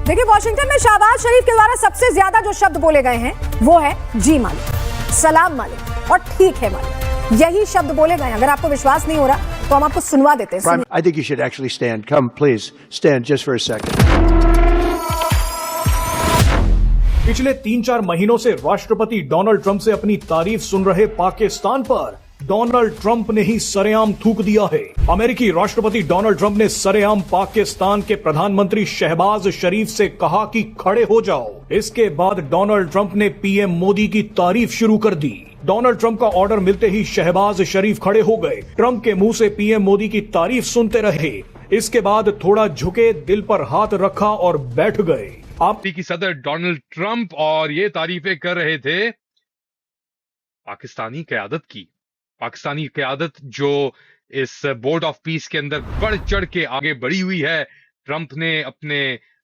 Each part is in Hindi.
देखिए, वॉशिंगटन में शहबाज शरीफ के द्वारा सबसे ज्यादा जो शब्द बोले गए हैं वो है जी मालिक, सलाम मालिक और ठीक है मालिक। यही शब्द बोले गए। अगर आपको विश्वास नहीं हो रहा तो हम आपको सुनवा देते हैं। I think you should actually stand. Come, please, stand just for a second. पिछले 3-4 महीनों से राष्ट्रपति डोनाल्ड ट्रंप से अपनी तारीफ सुन रहे पाकिस्तान पर डोनाल्ड ट्रंप ने ही सरेआम थूक दिया है। अमेरिकी राष्ट्रपति डोनाल्ड ट्रंप ने सरेआम पाकिस्तान के प्रधानमंत्री शहबाज शरीफ से कहा कि खड़े हो जाओ। इसके बाद डोनाल्ड ट्रंप ने पीएम मोदी की तारीफ शुरू कर दी। डोनाल्ड ट्रंप का ऑर्डर मिलते ही शहबाज शरीफ खड़े हो गए। ट्रंप के मुंह से पीएम मोदी की तारीफ सुनते रहे। इसके बाद थोड़ा झुके, दिल पर हाथ रखा और बैठ गए। आप की सदर डोनाल्ड ट्रंप और ये तारीफें कर रहे थे पाकिस्तानी क़यादत की। पाकिस्तानी क़यादत जो इस बोर्ड ऑफ पीस के अंदर बढ़ चढ़ के आगे बढ़ी हुई है। ट्रंप ने अपने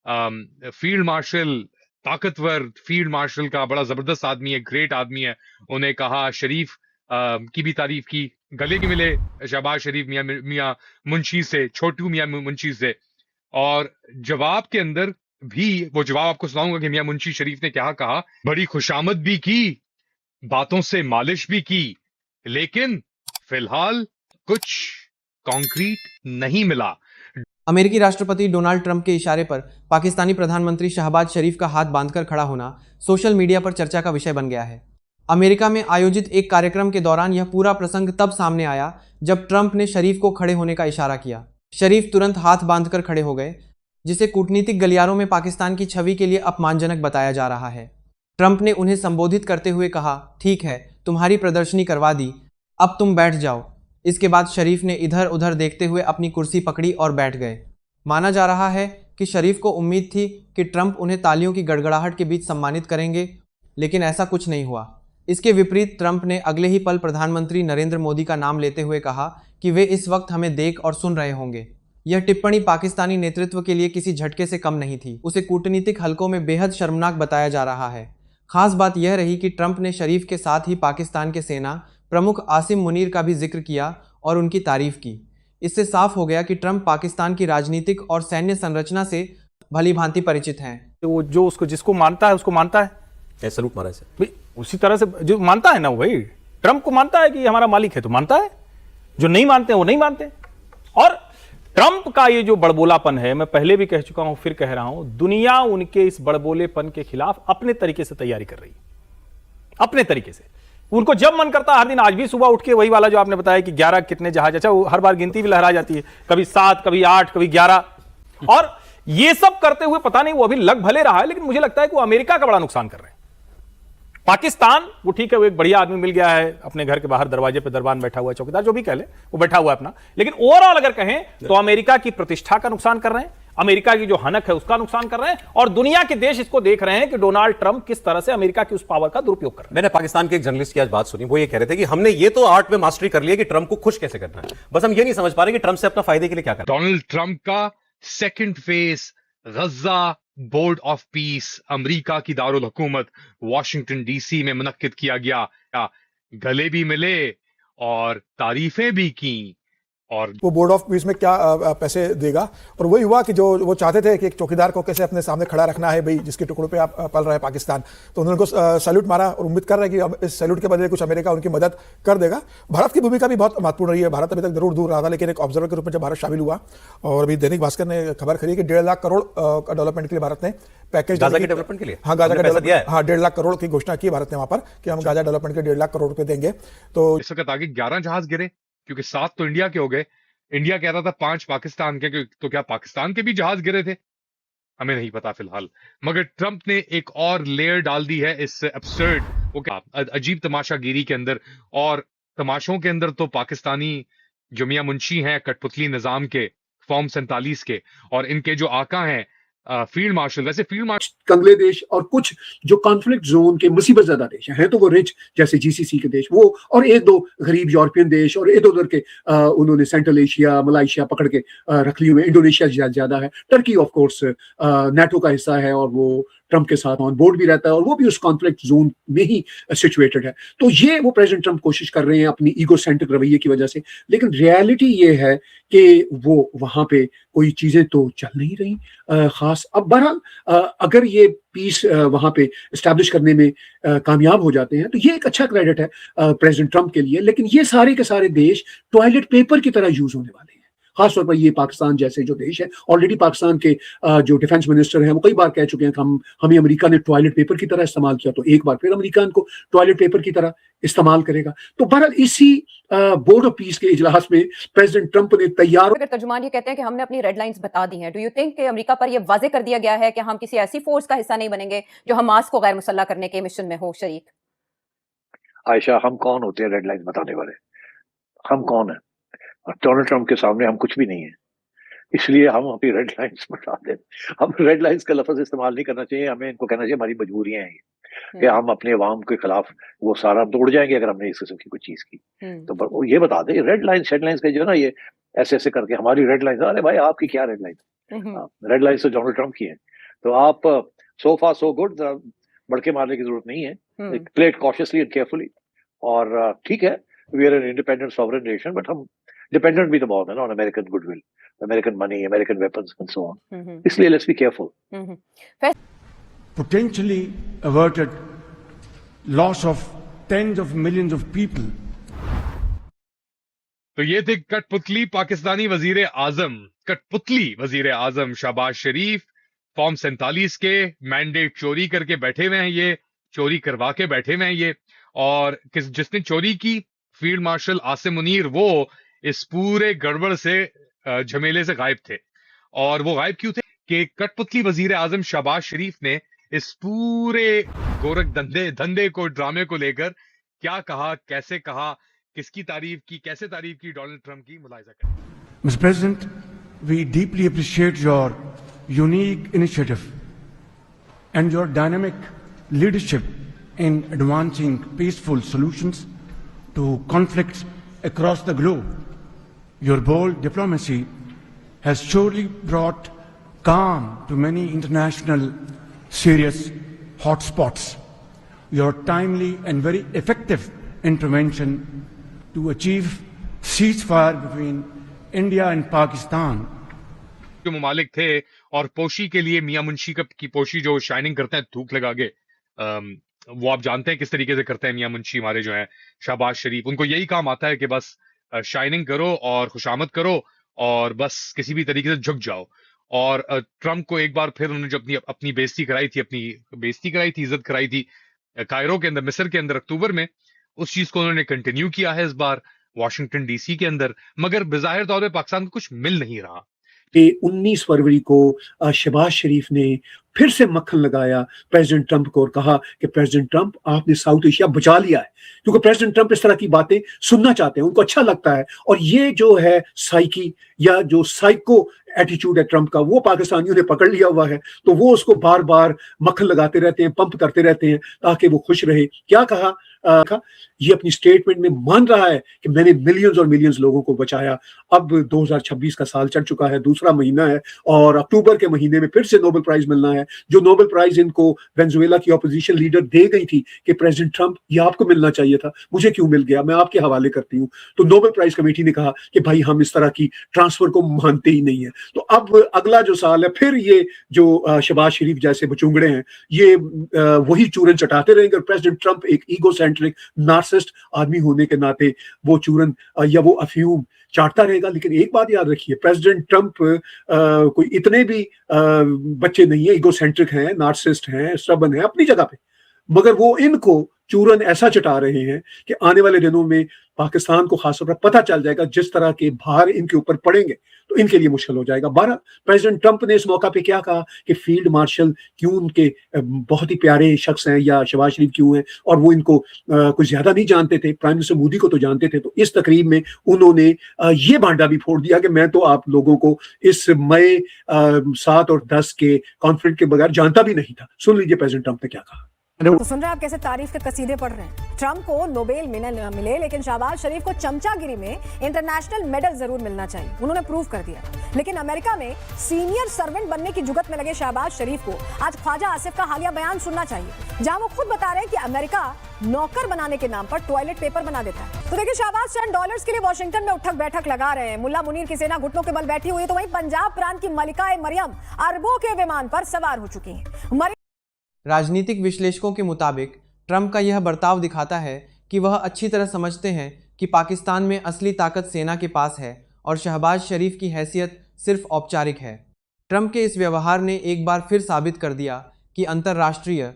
फील्ड मार्शल, ताकतवर फील्ड मार्शल का, बड़ा जबरदस्त आदमी है, ग्रेट आदमी है, उन्हें कहा। शरीफ की भी तारीफ की, गले की मिले शहबाज शरीफ मियां मुंशी से, छोटू मियां मुंशी से। और जवाब के अंदर भी वो जवाब आपको सुनाऊंगा कि मियां मुंशी शरीफ ने क्या कहा। बड़ी खुशामद भी की, बातों से मालिश भी की, लेकिन फिलहाल कुछ कॉन्क्रीट नहीं मिला। अमेरिकी राष्ट्रपति डोनाल्ड ट्रंप के इशारे पर पाकिस्तानी प्रधानमंत्री शहबाज शरीफ का हाथ बांधकर खड़ा होना सोशल मीडिया पर चर्चा का विषय बन गया है। अमेरिका में आयोजित एक कार्यक्रम के दौरान यह पूरा प्रसंग तब सामने आया जब ट्रंप ने शरीफ को खड़े होने का इशारा किया। शरीफ तुरंत हाथ बांधकर खड़े हो गए, जिसे कूटनीतिक गलियारों में पाकिस्तान की छवि के लिए अपमानजनक बताया जा रहा है। ट्रंप ने उन्हें संबोधित करते हुए कहा, ठीक है, तुम्हारी प्रदर्शनी करवा दी, अब तुम बैठ जाओ। इसके बाद शरीफ ने इधर उधर देखते हुए अपनी कुर्सी पकड़ी और बैठ गए। माना जा रहा है कि शरीफ को उम्मीद थी कि ट्रंप उन्हें तालियों की गड़गड़ाहट के बीच सम्मानित करेंगे, लेकिन ऐसा कुछ नहीं हुआ। इसके विपरीत ट्रंप ने अगले ही पल प्रधानमंत्री नरेंद्र मोदी का नाम लेते हुए कहा कि वे इस वक्त हमें देख और सुन रहे होंगे। यह टिप्पणी पाकिस्तानी नेतृत्व के लिए किसी झटके से कम नहीं थी। उसे कूटनीतिक हलकों में बेहद शर्मनाक बताया जा रहा है। खास बात यह रही कि ट्रंप ने शरीफ के साथ ही पाकिस्तान के सेना प्रमुख आसिम मुनीर का भी जिक्र किया और उनकी तारीफ की। इससे साफ हो गया कि ट्रंप पाकिस्तान की राजनीतिक और सैन्य संरचना से भली भांति परिचित हैं। तो वो जो उसको जिसको मानता है उसको मानता है, सलूट मारा है। उसी तरह से जो मानता है ना, वो भाई ट्रंप को मानता है कि हमारा मालिक है तो मानता है, जो नहीं मानते हैं वो नहीं मानते। और ट्रंप का ये जो बड़बोलापन है, मैं पहले भी कह चुका हूं, फिर कह रहा हूं, दुनिया उनके इस बड़बोलेपन के खिलाफ अपने तरीके से तैयारी कर रही है, अपने तरीके से। उनको जब मन करता, हर दिन, आज भी सुबह उठ के वही वाला जो आपने बताया कि 11 कितने जहाज, अच्छा वो हर बार गिनती भी लहरा जाती है, कभी 7, कभी 8, कभी 11। और ये सब करते हुए पता नहीं वो अभी लग भले रहा है, लेकिन मुझे लगता है कि वो अमेरिका का बड़ा नुकसान कर रहे हैं। पाकिस्तान वो ठीक है, वो एक बढ़िया आदमी मिल गया है, अपने घर के बाहर दरवाजे पे दरबान बैठा हुआ है, चौकीदार जो भी कह ले, वो बैठा हुआ है अपना। लेकिन ओवरऑल अगर कहें तो अमेरिका की प्रतिष्ठा का नुकसान कर रहे हैं, अमेरिका की जो हनक है उसका नुकसान कर रहे हैं, और दुनिया के देश इसको देख रहे हैं कि डोनाल्ड ट्रंप किस तरह से अमेरिका की उस पावर का दुरुपयोग कर रहे हैं। मैंने पाकिस्तान के एक जर्नलिस्ट की आज बात सुनी, वो ये कह रहे थे कि हमने ये तो आर्ट में मास्टरी कर लिया कि ट्रंप को खुश कैसे करना है, बस हम ये नहीं समझ पा रहे कि ट्रंप से अपना फायदे के लिए क्या करना है। डोनाल्ड ट्रंप का second phase Gaza board of peace, America की दारुल हुकूमत वॉशिंगटन डीसी में मुनक्किद किया गया। गले भी मिले और तारीफें भी की। और वो बोर्ड ऑफ पीस में क्या पैसे देगा, और वही हुआ कि जो वो चाहते थे कि एक चौकीदार को कैसे अपने सामने खड़ा रखना है, भाई जिसके टुकड़ों पे आप पल रहा है पाकिस्तान, तो उन्होंने उनको सैल्यूट मारा और उम्मीद कर रहे हैं कि इस सैल्यूट के बदले कुछ अमेरिका उनकी मदद कर देगा। भारत की भूमिका भी बहुत महत्वपूर्ण रही है। भारत अभी तक जरूर दूर रहा था, लेकिन एक ऑब्जर्वर के रूप में जब भारत शामिल हुआ, और अभी दैनिक भास्कर ने खबर खरी कि 1.5 लाख करोड़ का डेवलपमेंट के लिए भारत ने पैकेज, गाजा के डेवलपमेंट के लिए, हाँ गाजा का डेवलपमेंट, हाँ 1.5 लाख करोड़ की घोषणा की भारत ने वहां पर कि हम गाजा डेवलपमेंट के 1.5 लाख करोड़ रुपए देंगे। तो इस वक्त आगे 11 जहाज गिरे, क्योंकि 7 तो इंडिया के हो गए। इंडिया कहता था 5 पाकिस्तान के, तो क्या पाकिस्तान के भी जहाज गिरे थे? हमें नहीं पता फिलहाल। मगर ट्रंप ने एक और लेयर डाल दी है इस एब्सर्ड, वो क्या अजीब तमाशागिरी के अंदर। और तमाशों के अंदर तो पाकिस्तानी जो मियां मुंशी हैं कठपुतली निजाम के, फॉर्म 47 के, और इनके जो आका हैं फील्ड मार्शल, वैसे फील्ड मार्शल कंगले देश और कुछ जो कॉन्फ्लिक्ट जोन के मुसीबत ज्यादा देश हैं तो वो रिच जैसे जीसीसी के देश, वो और एक दो गरीब यूरोपियन देश और इधर उधर के उन्होंने सेंट्रल एशिया, मलाइशिया पकड़ के रख लिए हुए। इंडोनेशिया ज्यादा है, टर्की ऑफ कोर्स नेटो का हिस्सा है और वो ट्रंप के साथ ऑन बोर्ड भी रहता है और वो भी उस कॉन्फ्लिक्ट जोन में ही सिचुएटेड है। तो ये वो प्रेसिडेंट ट्रंप कोशिश कर रहे हैं अपनी ईगोसेंट्रिक रवैये की वजह से, लेकिन रियलिटी ये है कि वो वहां पे कोई चीजें तो चल नहीं रही। खास विश्वास। अब बहरहाल अगर ये पीस वहां पे एस्टैब्लिश करने में कामयाब हो जाते हैं तो ये एक अच्छा क्रेडिट है प्रेसिडेंट ट्रंप के लिए, लेकिन ये सारे के सारे देश टॉयलेट पेपर की तरह यूज होने वाले हैं। खासतौर पर ये पाकिस्तान जैसे जो देश है, ऑलरेडी पाकिस्तान के जो डिफेंस मिनिस्टर हैं वो कई बार कह चुके हैं कि हमें अमेरिका ने टॉयलेट पेपर की तरह इस्तेमाल किया, तो एक बार फिर अमेरिका इनको टॉयलेट पेपर की तरह इस्तेमाल करेगा। तो बहरहाल इसी बोर्ड ऑफ पीस के इजलास में प्रेसिडेंट ट्रंप ने तैयार अगर तर्जुमान ये कहते हैं कि हमने अपनी रेड लाइंस बता दी हैं, डू यू थिंक कि अमेरिका पर ये वाजे कर दिया गया है कि हम किसी ऐसी फोर्स का हिस्सा नहीं बनेंगे जो हमास को गैर मुसल्लह करने के मिशन में हो शरीक? आयशा, हम कौन होते हैं रेड लाइन बताने वाले? हम कौन है? डोनाल्ड ट्रंप के सामने हम कुछ भी नहीं है, इसलिए हम अपनी रेड लाइंस बता दें। हम रेड लाइंस का लफ्ज इस्तेमाल नहीं करना चाहिए, हमें इनको कहना चाहिए हमारी मजबूरियां हैं कि हम अपने अवाम के खिलाफ वो सारा हम तोड़ जाएंगे अगर हमने इस किस्म की कोई चीज की। तो ये बता दें रेड लाइंस शेड लाइंस का जो ना ये ऐसे ऐसे करके हमारी रेड लाइंस, अरे भाई आपकी क्या रेड लाइन? रेड लाइंस तो डोनाल्ड ट्रंप की है। तो आप सो फार सो गुड, बड़के मारने की जरूरत नहीं है, play it cautiously and carefully. और ठीक है, we are an independent sovereign nation, but हम डिपेंडेंट भी तो बहुत है ना on American goodwill, American money, American weapons and so on. इसलिए let's be careful. Potentially averted loss of tens of millions of people. तो ये थे कठपुतली पाकिस्तानी वजीर आजम, कठपुतली वजीर आजम शहबाज शरीफ। फॉर्म 47 के मैंडेट चोरी करके बैठे हुए हैं, ये चोरी करवा के बैठे हुए हैं ये। और जिसने चोरी की फील्ड मार्शल आसिम मुनीर, वो इस पूरे गड़बड़ से झमेले से गायब थे। और वो गायब क्यों थे कि कठपुतली वजीर आजम शहबाज शरीफ ने इस पूरे गोरख धंधे को, ड्रामे को लेकर क्या कहा, कैसे कहा, किसकी तारीफ की, कैसे तारीफ की डोनाल्ड ट्रंप की, मुलाहिजा करें। Mr. President, we deeply appreciate your unique initiative and your dynamic leadership in advancing peaceful solutions to conflicts across the globe. Your bold diplomacy has surely brought calm to many international serious hotspots. Your timely and very effective intervention to achieve ceasefire between India and Pakistan. जो ममालिक थे और पोशी के लिए मियां मुंशी की पोशी जो शाइनिंग करते हैं धूप लगा के, वो आप जानते हैं किस तरीके से करते हैं मियां मुंशी हमारे जो है शहबाज शरीफ। उनको यही काम आता है कि बस शाइनिंग करो और खुशामद करो और बस किसी भी तरीके से झुक जाओ। और ट्रंप को एक बार फिर उन्होंने जो अपनी बेइज्जती कराई थी, इज्जत कराई थी कायरो के अंदर, मिस्र के अंदर अक्टूबर में, उस चीज को उन्होंने कंटिन्यू किया है इस बार वॉशिंगटन डीसी के अंदर। मगर बेजाहिर तौर पे पाकिस्तान को कुछ मिल नहीं रहा। 19 फरवरी को शहबाज शरीफ ने फिर से मक्खन लगाया प्रेसिडेंट ट्रंप को और कहा कि प्रेसिडेंट ट्रंप, आपने साउथ एशिया बचा लिया है। क्योंकि प्रेसिडेंट ट्रंप इस तरह की बातें सुनना चाहते हैं, उनको अच्छा लगता है। और ये जो है साइकी या जो साइको एटीट्यूड है ट्रंप का, वो पाकिस्तानियों ने पकड़ लिया हुआ है। तो वो उसको बार बार मक्खन लगाते रहते हैं, पंप करते रहते हैं ताकि वो खुश रहे। क्या कहा? ये अपनी स्टेटमेंट में मान रहा है कि मैंने मिलियंस और मिलियंस लोगों को बचाया। अब 2026 का साल चढ़ चुका है, दूसरा महीना है और अक्टूबर के महीने में फिर से नोबेल प्राइज मिलना है। जो नोबेल प्राइज इनको वेनेजुएला की ऑपोजिशन लीडर दे गई थी कि प्रेसिडेंट ट्रंप ये आपको मिलना चाहिए था, मुझे क्यों मिल गया, मैं आपके हवाले करती हूँ। तो नोबेल प्राइज कमेटी ने कहा कि भाई हम इस तरह की ट्रांसफर को मानते ही नहीं है। तो अब अगला जो साल है फिर ये जो शहबाज शरीफ जैसे बचुंगड़े हैं ये वही चूरन चटाते रहेंगे। और प्रेसिडेंट ट्रंप एक ईगोसेंट्रिक नार्सिसिस्ट आदमी होने के नाते वो चूरन या वो अफ्यूम चाटता रहेगा। लेकिन एक बात याद रखिए, प्रेसिडेंट ट्रंप कोई इतने भी बच्चे नहीं है, ईगोसेंट्रिक हैं, नार्सिसिस्ट हैं, स्टबर्न हैं अपनी जगह पे, मगर वो इनको चूरन ऐसा चटा रहे हैं कि आने वाले दिनों में पाकिस्तान को खासतौर पर पता चल जाएगा जिस तरह के भार इनके ऊपर पड़ेंगे तो इनके लिए मुश्किल हो जाएगा। 12 प्रेसिडेंट ट्रंप ने इस मौका पे क्या कहा कि फील्ड मार्शल क्यों उनके बहुत ही प्यारे शख्स हैं या शहबाज शरीफ क्यों हैं, और वो इनको कुछ ज्यादा नहीं जानते थे, प्राइम मिनिस्टर मोदी को तो जानते थे। तो इस तकरीब में उन्होंने ये भांडा भी फोड़ दिया कि मैं तो आप लोगों को इस मई 7 और 10 के कॉन्फ्लिक्ट के बगैर जानता भी नहीं था। सुन लीजिए प्रेसिडेंट ट्रंप ने क्या कहा। तो सुन रहे हैं आप कैसे तारीफ के कसीदे पढ़ रहे हैं। ट्रंप को नोबेल मिले लेकिन शहबाज शरीफ को चमचागिरी में इंटरनेशनल मेडल जरूर मिलना चाहिए, उन्होंने प्रूव कर दिया। लेकिन अमेरिका में सीनियर सर्वेंट बनने की जुगत में लगे शहबाज शरीफ को आज ख्वाजा आसिफ का हालिया बयान सुनना चाहिए, जहां वो खुद बता रहे हैं कि अमेरिका नौकर बनाने के नाम पर टॉयलेट पेपर बना देता है। तो देखिए, शहबाज चंद डॉलर्स के लिए वॉशिंगटन में उठक बैठक लगा रहे हैं। मुल्ला मुनीर की सेना घुटनों के बल बैठी हुई है, तो वहीं पंजाब प्रांत की मलिका मरियम अरबों के विमान पर सवार हो चुकी हैं। राजनीतिक विश्लेषकों के मुताबिक ट्रंप का यह बर्ताव दिखाता है कि वह अच्छी तरह समझते हैं कि पाकिस्तान में असली ताकत सेना के पास है और शहबाज शरीफ की हैसियत सिर्फ औपचारिक है। ट्रंप के इस व्यवहार ने एक बार फिर साबित कर दिया कि अंतर्राष्ट्रीय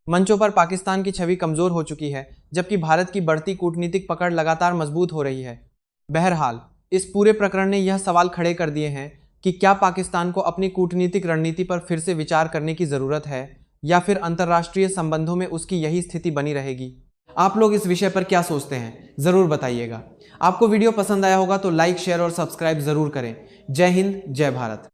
मंचों पर पाकिस्तान की छवि कमज़ोर हो चुकी है, जबकि भारत की बढ़ती कूटनीतिक पकड़ लगातार मजबूत हो रही है। बहरहाल, इस पूरे प्रकरण ने यह सवाल खड़े कर दिए हैं कि क्या पाकिस्तान को अपनी कूटनीतिक रणनीति पर फिर से विचार करने की ज़रूरत है या फिर अंतर्राष्ट्रीय संबंधों में उसकी यही स्थिति बनी रहेगी। आप लोग इस विषय पर क्या सोचते हैं, ज़रूर बताइएगा। आपको वीडियो पसंद आया होगा तो लाइक, शेयर और सब्सक्राइब ज़रूर करें। जय हिंद, जय भारत।